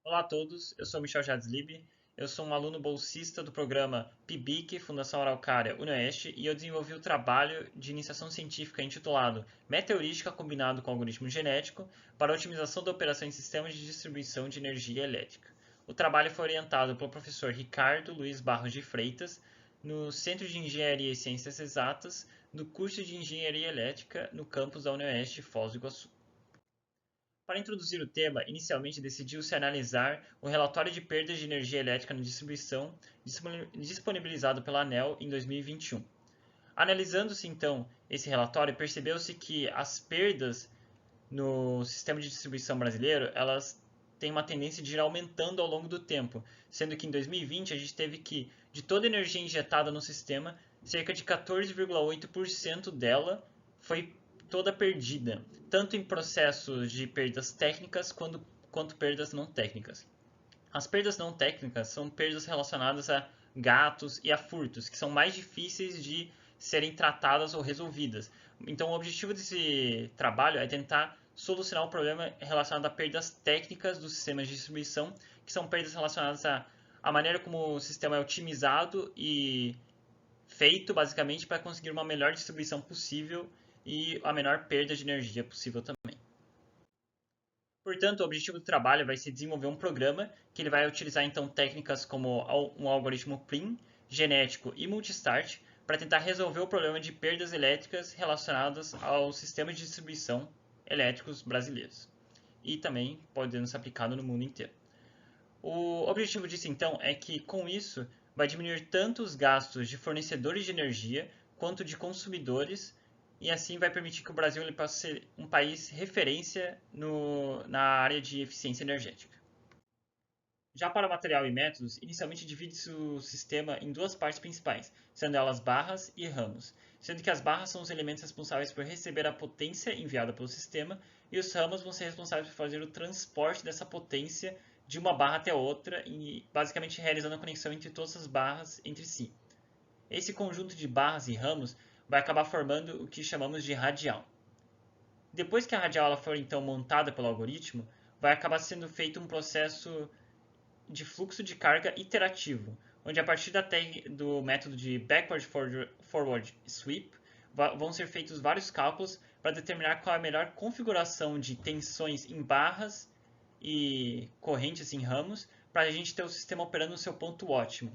Olá a todos, eu sou Michel Jadzlib, eu sou um aluno bolsista do programa PIBIC, Fundação Araucária UniOeste, e eu desenvolvi o trabalho de iniciação científica intitulado Meta-heurística combinado com algoritmo genético para otimização da operação em sistemas de distribuição de energia elétrica. O trabalho foi orientado pelo professor Ricardo Luiz Barros de Freitas, no Centro de Engenharia e Ciências Exatas, do curso de Engenharia Elétrica no campus da UniOeste Foz do Iguaçu. Para introduzir o tema, inicialmente decidiu-se analisar o relatório de perdas de energia elétrica na distribuição disponibilizado pela ANEEL em 2021. Analisando-se então esse relatório, percebeu-se que as perdas no sistema de distribuição brasileiro, elas têm uma tendência de ir aumentando ao longo do tempo, sendo que em 2020 a gente teve que, de toda a energia injetada no sistema, cerca de 14,8% dela foi toda perdida, tanto em processos de perdas técnicas quanto perdas não técnicas. As perdas não técnicas são perdas relacionadas a gatos e a furtos, que são mais difíceis de serem tratadas ou resolvidas. Então, o objetivo desse trabalho é tentar solucionar o problema relacionado a perdas técnicas dos sistemas de distribuição, que são perdas relacionadas à maneira como o sistema é otimizado e feito, basicamente, para conseguir uma melhor distribuição possível e a menor perda de energia possível também. Portanto, o objetivo do trabalho vai ser desenvolver um programa que ele vai utilizar então técnicas como um algoritmo PRIM, genético e multistart para tentar resolver o problema de perdas elétricas relacionadas aos sistemas de distribuição elétricos brasileiros e também podendo ser aplicado no mundo inteiro. O objetivo disso então é que com isso vai diminuir tanto os gastos de fornecedores de energia quanto de consumidores e assim vai permitir que o Brasil ele possa ser um país referência na área de eficiência energética. Já para material e métodos, inicialmente divide-se o sistema em duas partes principais, sendo elas barras e ramos, sendo que as barras são os elementos responsáveis por receber a potência enviada pelo sistema e os ramos vão ser responsáveis por fazer o transporte dessa potência de uma barra até outra e basicamente realizando a conexão entre todas as barras entre si. Esse conjunto de barras e ramos vai acabar formando o que chamamos de radial. Depois que a radial for então montada pelo algoritmo, vai acabar sendo feito um processo de fluxo de carga iterativo, onde a partir do método de backward forward sweep vão ser feitos vários cálculos para determinar qual é a melhor configuração de tensões em barras e correntes em ramos para a gente ter o sistema operando no seu ponto ótimo.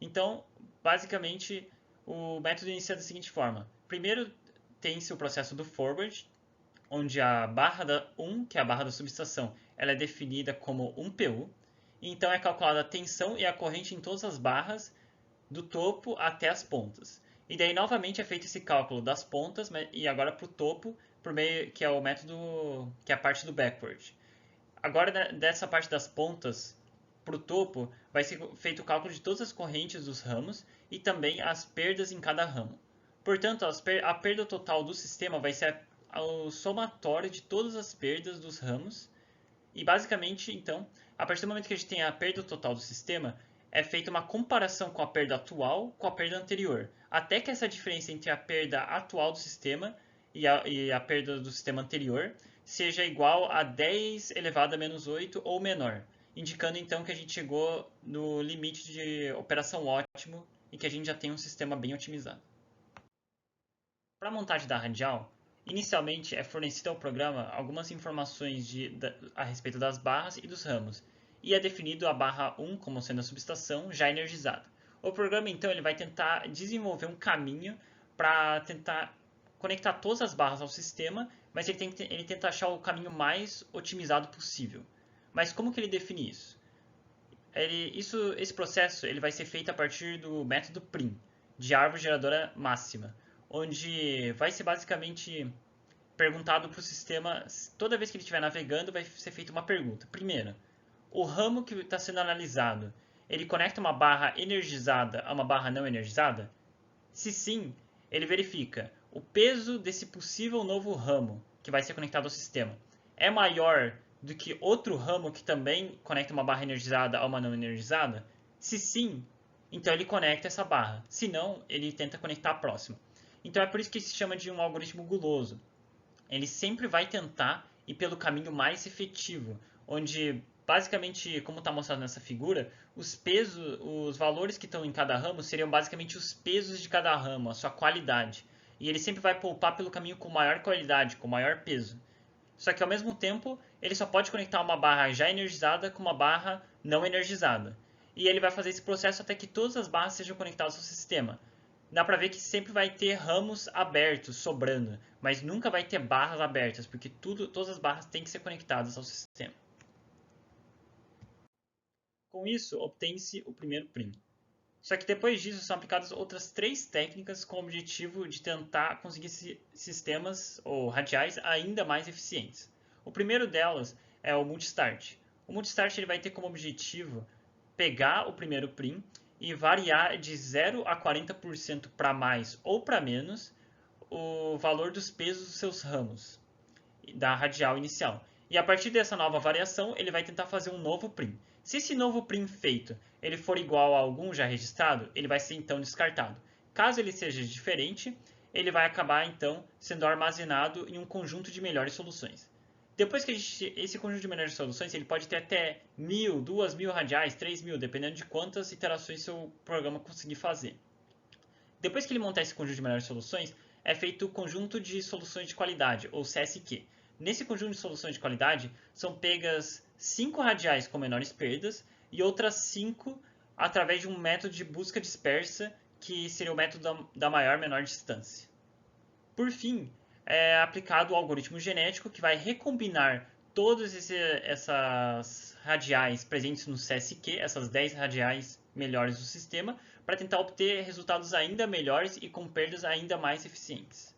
Então, basicamente, o método inicia da seguinte forma. Primeiro, tem-se o processo do forward, onde a barra 1, que é a barra da subestação, ela é definida como 1PU. E então é calculada a tensão e a corrente em todas as barras, do topo até as pontas. E daí novamente é feito esse cálculo das pontas e agora para o topo, por meio que é o método que é a parte do backward. Agora dessa parte das pontas para o topo vai ser feito o cálculo de todas as correntes dos ramos e também as perdas em cada ramo. Portanto, a perda total do sistema vai ser o somatório de todas as perdas dos ramos e basicamente, então, a partir do momento que a gente tem a perda total do sistema, é feita uma comparação com a perda atual com a perda anterior, até que essa diferença entre a perda atual do sistema e a perda do sistema anterior seja igual a 10 elevado a menos 8 ou menor, indicando então que a gente chegou no limite de operação ótimo e que a gente já tem um sistema bem otimizado. Para a montagem da radial, inicialmente é fornecida ao programa algumas informações a respeito das barras e dos ramos, e é definido a barra 1 como sendo a subestação já energizada. O programa então ele vai tentar desenvolver um caminho para tentar conectar todas as barras ao sistema, mas ele tenta achar o caminho mais otimizado possível. Mas como que ele define isso? Esse processo ele vai ser feito a partir do método PRIM, de árvore geradora máxima, onde vai ser basicamente perguntado para o sistema, toda vez que ele estiver navegando, vai ser feita uma pergunta. Primeira, o ramo que está sendo analisado, ele conecta uma barra energizada a uma barra não energizada? Se sim, ele verifica o peso desse possível novo ramo que vai ser conectado ao sistema é maior do que outro ramo que também conecta uma barra energizada a uma não energizada? Se sim, então ele conecta essa barra. Se não, ele tenta conectar a próxima. Então é por isso que se chama de um algoritmo guloso. Ele sempre vai tentar ir pelo caminho mais efetivo, onde Basicamente, como está mostrado nessa figura, os valores que estão em cada ramo seriam basicamente os pesos de cada ramo, a sua qualidade. E ele sempre vai poupar pelo caminho com maior qualidade, com maior peso. Só que ao mesmo tempo, ele só pode conectar uma barra já energizada com uma barra não energizada. E ele vai fazer esse processo até que todas as barras sejam conectadas ao sistema. Dá para ver que sempre vai ter ramos abertos sobrando, mas nunca vai ter barras abertas, porque todas as barras têm que ser conectadas ao sistema. Com isso, obtém-se o primeiro prim. Só que depois disso são aplicadas outras 3 técnicas com o objetivo de tentar conseguir sistemas ou radiais ainda mais eficientes. O primeiro delas é o multistart. O multistart ele vai ter como objetivo pegar o primeiro prim e variar de 0 a 40% para mais ou para menos o valor dos pesos dos seus ramos da radial inicial. E a partir dessa nova variação, ele vai tentar fazer um novo prim. Se esse novo prim feito ele for igual a algum já registrado, ele vai ser então descartado. Caso ele seja diferente, ele vai acabar então sendo armazenado em um conjunto de melhores soluções. Depois que esse conjunto de melhores soluções, ele pode ter até 1000, 2000 radiais, 3000, dependendo de quantas iterações seu programa conseguir fazer. Depois que ele montar esse conjunto de melhores soluções, é feito o conjunto de soluções de qualidade, ou CSQ. Nesse conjunto de soluções de qualidade, são pegas 5 radiais com menores perdas e outras 5 através de um método de busca dispersa, que seria o método da maior menor distância. Por fim, é aplicado o algoritmo genético, que vai recombinar todas essas radiais presentes no CSQ, essas 10 radiais melhores do sistema, para tentar obter resultados ainda melhores e com perdas ainda mais eficientes.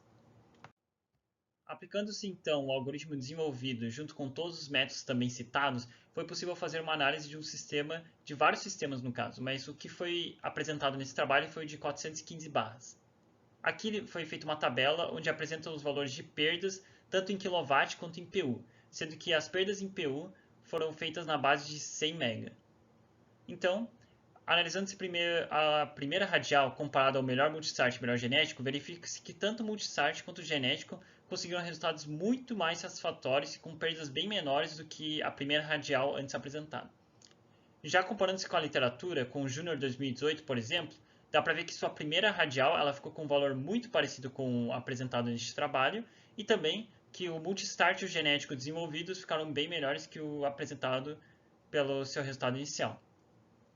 Aplicando-se então o algoritmo desenvolvido junto com todos os métodos também citados, foi possível fazer uma análise de um sistema, de vários sistemas no caso, mas o que foi apresentado nesse trabalho foi de 415 barras. Aqui foi feita uma tabela onde apresenta os valores de perdas tanto em kW quanto em PU, sendo que as perdas em PU foram feitas na base de 100 MB. Então, analisando a primeira radial comparada ao melhor multistart e melhor genético, verifica-se que tanto o multistart quanto o genético conseguiram resultados muito mais satisfatórios e com perdas bem menores do que a primeira radial antes apresentada. Já comparando-se com a literatura, com o Junior 2018, por exemplo, dá para ver que sua primeira radial ela ficou com um valor muito parecido com o apresentado neste trabalho e também que o multistart e o genético desenvolvidos ficaram bem melhores que o apresentado pelo seu resultado inicial.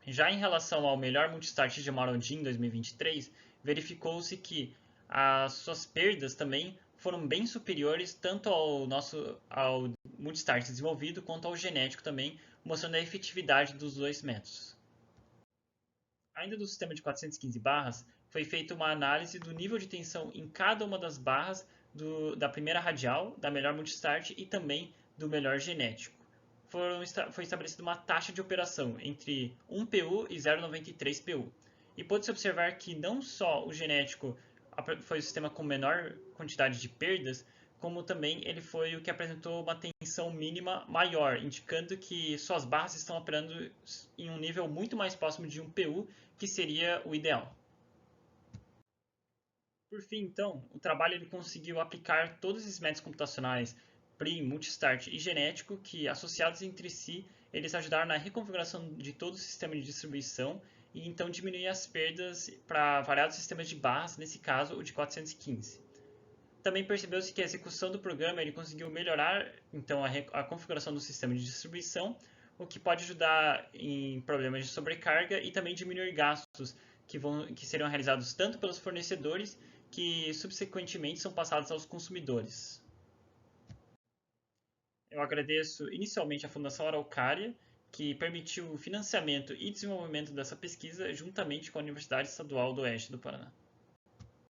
Já em relação ao melhor multistart de Marondin em 2023, verificou-se que as suas perdas também foram bem superiores tanto ao multistart desenvolvido quanto ao genético também, mostrando a efetividade dos dois métodos. Ainda do sistema de 415 barras, foi feita uma análise do nível de tensão em cada uma das barras da primeira radial, da melhor multistart e também do melhor genético. Foi estabelecida uma taxa de operação entre 1 PU e 0,93 PU. E pôde-se observar que não só o genético foi o sistema com menor quantidade de perdas, como também ele foi o que apresentou uma tensão mínima maior, indicando que suas barras estão operando em um nível muito mais próximo de um PU, que seria o ideal. Por fim, então, o trabalho ele conseguiu aplicar todos esses métodos computacionais prim, multistart e genético que, associados entre si, eles ajudaram na reconfiguração de todo o sistema de distribuição e então diminuir as perdas para variados sistemas de barras, nesse caso o de 415. Também percebeu-se que a execução do programa ele conseguiu melhorar então a configuração do sistema de distribuição, o que pode ajudar em problemas de sobrecarga e também diminuir gastos que serão realizados tanto pelos fornecedores que subsequentemente são passados aos consumidores. Eu agradeço inicialmente à Fundação Araucária, que permitiu o financiamento e desenvolvimento dessa pesquisa juntamente com a Universidade Estadual do Oeste do Paraná.